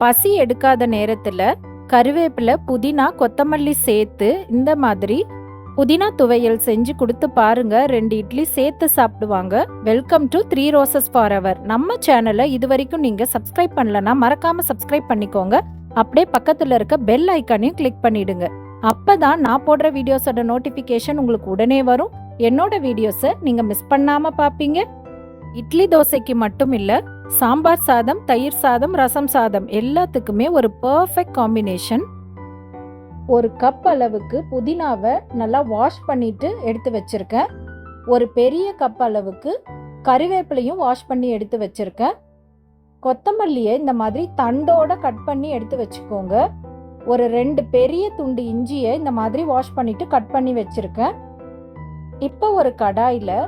பசி எடுக்காத நேரத்தில் கருவேப்பிலை, புதினா, கொத்தமல்லி சேர்த்து இந்த மாதிரி புதினா துவையல் செஞ்சு கொடுத்து பாருங்க. 2 இட்லி சேர்த்து சாப்பிடுவாங்க. Welcome to 3 roses for ever. நம்ம சேனலை இது வரைக்கும் நீங்கள் சப்ஸ்கிரைப் பண்ணலன்னா மறக்காமல் சப்ஸ்கிரைப் பண்ணிக்கோங்க. அப்படியே பக்கத்தில் இருக்க பெல் ஐக்கானையும் கிளிக் பண்ணிடுங்க. அப்போ தான் நான் போடுற வீடியோஸோட நோட்டிஃபிகேஷன் உங்களுக்கு உடனே வரும். என்னோட வீடியோஸை நீங்கள் மிஸ் பண்ணாமல் பார்ப்பீங்க. இட்லி தோசைக்கு மட்டும் இல்லை, சாம்பார் சாதம், தயிர் சாதம், ரசம் சாதம் எல்லாத்துக்குமே ஒரு பர்ஃபெக்ட் காம்பினேஷன். ஒரு கப் அளவுக்கு புதினாவை நல்லா வாஷ் பண்ணிட்டு எடுத்து வச்சிருக்கேன். ஒரு பெரிய கப் அளவுக்கு கறிவேப்பிலையும் வாஷ் பண்ணி எடுத்து வச்சிருக்கேன். கொத்தமல்லியை இந்த மாதிரி தண்டோட கட் பண்ணி எடுத்து வச்சுக்கோங்க. ஒரு 2 பெரிய துண்டு இஞ்சியை இந்த மாதிரி வாஷ் பண்ணிட்டு கட் பண்ணி வச்சிருக்கேன். இப்போ ஒரு கடாயில்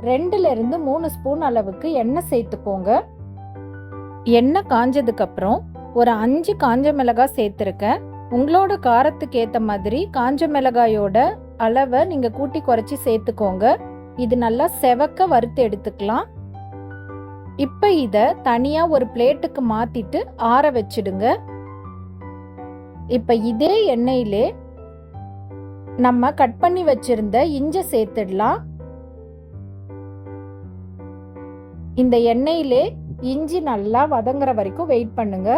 2லிருந்து 3 ஸ்பூன் அளவுக்கு எண்ணெய் சேர்த்துக்கோங்க. எண்ணெய் காஞ்சதுக்கு அப்புறம் ஒரு 5 காஞ்ச மிளகாய் சேர்த்துருக்கேன். உங்களோட காரத்துக்கு ஏற்ற மாதிரி காஞ்ச மிளகாயோட அளவை நீங்கள் கூட்டி குறைச்சி சேர்த்துக்கோங்க. இது நல்லா செவக்க வறுத்து எடுத்துக்கலாம். இப்போ இதை தனியாக ஒரு பிளேட்டுக்கு மாற்றிட்டு ஆற வச்சிடுங்க. இப்போ இதே எண்ணெயிலே நம்ம கட் பண்ணி வச்சிருந்த இஞ்சி சேர்த்துடலாம். இந்த எண்ணெயிலே இஞ்சி நல்லா வதங்குற வரைக்கும் வெயிட் பண்ணுங்க.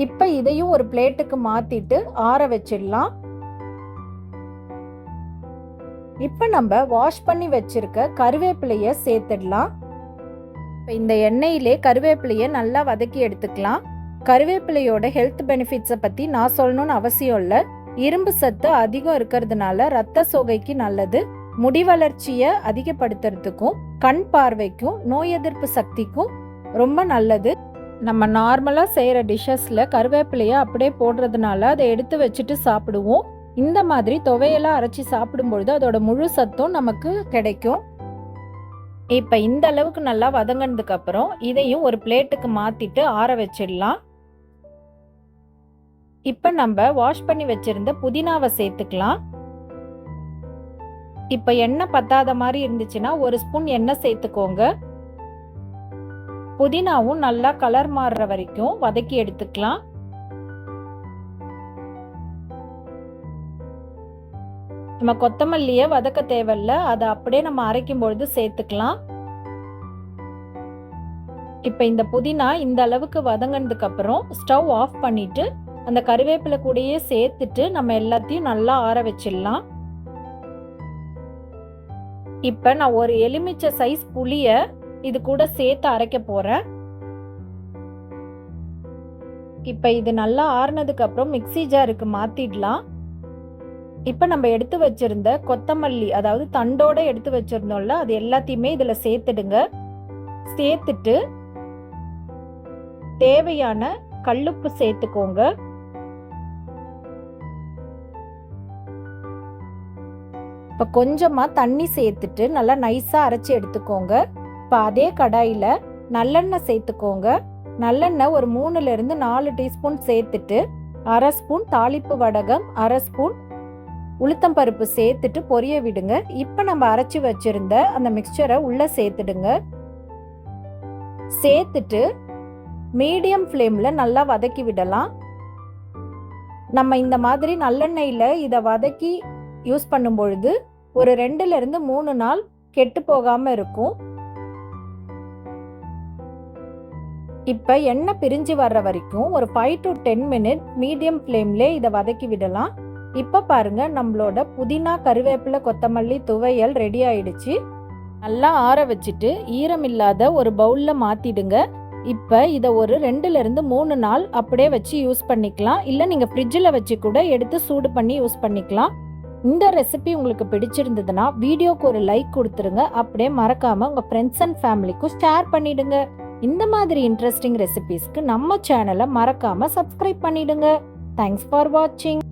இப்ப இதையும் ஒரு பிளேட்டுக்கு மாத்திட்டு ஆற வச்சிடலாம். இப்ப நம்ம வாஷ் பண்ணி வச்சிருக்க கருவேப்பிலைய சேர்த்துடலாம். இந்த எண்ணெயிலே கருவேப்பிலைய நல்லா வதக்கி எடுத்துக்கலாம். கருவேப்பிலையோட ஹெல்த் பெனிஃபிட்ஸை பத்தி நான் சொல்லணும்னு அவசியம் இல்லை. இரும்பு சத்து அதிகம் இருக்கிறதுனால ரத்த சோகைக்கு நல்லது. முடி வளர்ச்சியை அதிகப்படுத்துறதுக்கும் கண் பார்வைக்கும் நோய் எதிர்ப்பு சக்திக்கும் ரொம்ப நல்லது. நம்ம நார்மலாக செய்கிற டிஷ்ஷஸில் கருவேப்பிலையை அப்படியே போடுறதுனால அதை எடுத்து வச்சுட்டு சாப்பிடுவோம். இந்த மாதிரி துவையெல்லாம் அரைச்சி சாப்பிடும்பொழுது அதோட முழு சத்தும் நமக்கு கிடைக்கும். இப்போ இந்த அளவுக்கு நல்லா வதங்கினதுக்கு அப்புறம் இதையும் ஒரு பிளேட்டுக்கு மாற்றிட்டு ஆற வச்சிடலாம். இப்போ நம்ம வாஷ் பண்ணி வச்சிருந்த புதினாவை சேர்த்துக்கலாம். இப்போ எண்ணெய் பத்தாத மாதிரி இருந்துச்சுன்னா 1 ஸ்பூன் எண்ணெய் சேர்த்துக்கோங்க. புதினாவும் நல்லா கலர் மாறுற வரைக்கும் வதக்கி எடுத்துக்கலாம். நம்ம கொத்தமல்லியை வதக்க தேவையில்ல, அதை அப்படியே நம்ம அரைக்கும் பொழுது சேர்த்துக்கலாம். இப்போ இந்த புதினா இந்த அளவுக்கு வதங்கினதுக்கு அப்புறம் ஸ்டவ் ஆஃப் பண்ணிட்டு அந்த கருவேப்பிலை கூடயே சேர்த்துட்டு நம்ம எல்லாத்தையும் நல்லா ஆற வச்சிடலாம். இப்போ நான் ஒரு எலுமிச்சை சைஸ் புளிய இது கூட சேர்த்து அரைக்க போறேன். இப்போ இது நல்லா ஆறுனதுக்கு அப்புறம் மிக்ஸி ஜாருக்கு மாத்திடலாம். இப்போ நம்ம எடுத்து வச்சிருந்த கொத்தமல்லி, அதாவது தண்டோட எடுத்து வச்சிருந்தோம்ல, அது எல்லாத்தையுமே இதுல சேர்த்துடுங்க. சேர்த்துட்டு தேவையான கல்லுப்பு சேர்த்துக்கோங்க. இப்போ கொஞ்சமாக தண்ணி சேர்த்துட்டு நல்லா நைஸாக அரைச்சி எடுத்துக்கோங்க. இப்போ அதே கடாயில் நல்லெண்ணெய் சேர்த்துக்கோங்க. நல்லெண்ணெய் ஒரு 3லிருந்து 4 டீஸ்பூன் சேர்த்துட்டு 1/2 ஸ்பூன் தாளிப்பு வடகம், 1/2 ஸ்பூன் உளுத்தம்பருப்பு சேர்த்துட்டு பொரிய விடுங்க. இப்போ நம்ம அரைச்சி வச்சிருந்த அந்த மிக்சரை உள்ளே சேர்த்துடுங்க. சேர்த்துட்டு மீடியம் ஃப்ளேமில் நல்லா வதக்கி விடலாம். நம்ம இந்த மாதிரி நல்லெண்ணெயில் இதை வதக்கி யூஸ் பண்ணும் பொழுது ஒரு 2லிருந்து 3 நாள் கெட்டு போகாமல் இருக்கும். இப்போ எண்ணெய் பிரிஞ்சு வர்ற வரைக்கும் ஒரு 5 to 10 மினிட் மீடியம் ஃப்ளேம்லே இதை வதக்கி விடலாம். இப்போ பாருங்க, நம்மளோட புதினா, கருவேப்பிலை, கொத்தமல்லி துவையல் ரெடி ஆயிடுச்சு. நல்லா ஆற வச்சுட்டு ஈரமில்லாத ஒரு பவுலில் மாற்றிடுங்க. இப்போ இதை ஒரு 2லிருந்து 3 நாள் அப்படியே வச்சு யூஸ் பண்ணிக்கலாம். இல்லை நீங்கள் ஃப்ரிட்ஜில் வச்சு கூட எடுத்து சூடு பண்ணி யூஸ் பண்ணிக்கலாம். இந்த ரெசிபி உங்களுக்கு பிடிச்சிருந்ததுன்னா வீடியோக்கு ஒரு லைக் கொடுத்துருங்க. அப்படியே மறக்காமல் உங்கள் ஃப்ரெண்ட்ஸ் அண்ட் ஃபேமிலிக்கும் ஷேர் பண்ணிடுங்க. இந்த மாதிரி இன்ட்ரெஸ்டிங் ரெசிபீஸ்க்கு நம்ம சேனலை மறக்காமல் சப்ஸ்கிரைப் பண்ணிடுங்க. தேங்க்ஸ் ஃபார் வாட்சிங்.